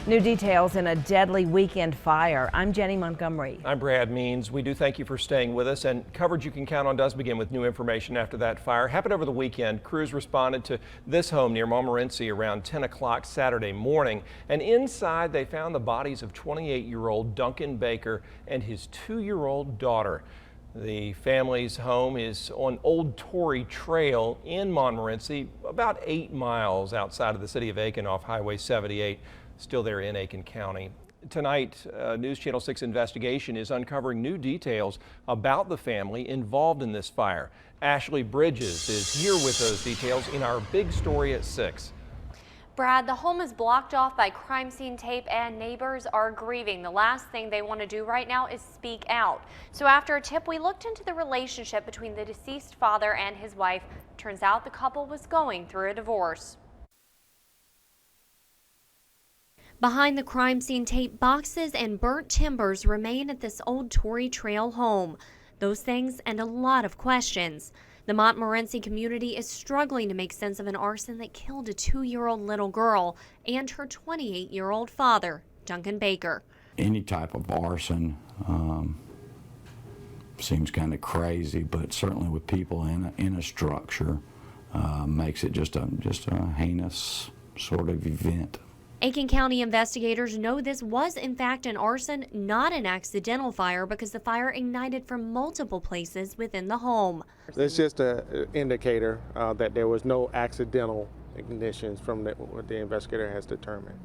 New details in a deadly weekend fire. I'm Jenny Montgomery. I'm Brad Means. We do thank you for staying with us, and coverage you can count on does begin with new information after that fire. Happened over the weekend. Crews responded to this home near Montmorency around 10 o'clock Saturday morning, and inside they found the bodies of 28-year-old Duncan Baker and his 2-year-old daughter. The family's home is on Old Tory Trail in Montmorency, about 8 miles outside of the city of Aiken off Highway 78. Still there in Aiken County. Tonight, News Channel 6 investigation is uncovering new details about the family involved in this fire. Ashley Bridges is here with those details in our big story at 6. Brad, the home is blocked off by crime scene tape and neighbors are grieving. The last thing they want to do right now is speak out. So after a tip, we looked into the relationship between the deceased father and his wife. Turns out the couple was going through a divorce. Behind the crime scene tape, boxes and burnt timbers remain at this Old Tory Trail home. Those things and a lot of questions. The Montmorency community is struggling to make sense of an arson that killed a 2-year-old little girl and her 28-year-old father, Duncan Baker. Any type of arson seems kind of crazy, but certainly with people in a structure makes it just a heinous sort of event. Aiken County investigators know this was in fact an arson, not an accidental fire, because the fire ignited from multiple places within the home. It's just an indicator that there was no accidental ignitions from what the investigator has determined.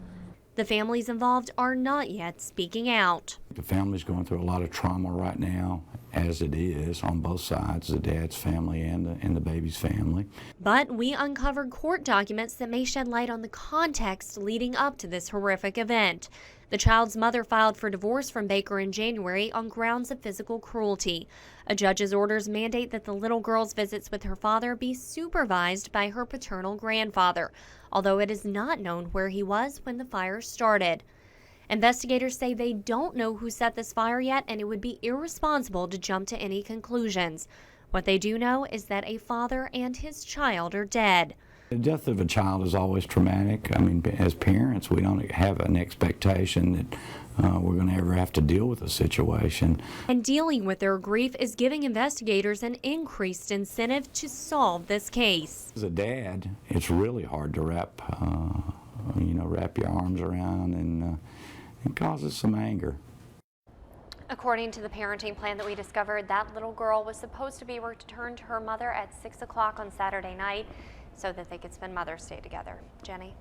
The families involved are not yet speaking out. The family's going through a lot of trauma right now, as it is on both sides, the dad's family and the baby's family. But we uncovered court documents that may shed light on the context leading up to this horrific event. The child's mother filed for divorce from Baker in January on grounds of physical cruelty. A judge's orders mandate that the little girl's visits with her father be supervised by her paternal grandfather, although it is not known where he was when the fire started. Investigators say they don't know who set this fire yet, and it would be irresponsible to jump to any conclusions. What they do know is that a father and his child are dead. The death of a child is always traumatic. I mean, as parents, we don't have an expectation that we're going to ever have to deal with a situation. And dealing with their grief is giving investigators an increased incentive to solve this case. As a dad, it's really hard to wrap your arms around, and it causes some anger. According to the parenting plan that we discovered, that little girl was supposed to be returned to her mother at 6 o'clock on Saturday night so that they could spend Mother's Day together. Jenny?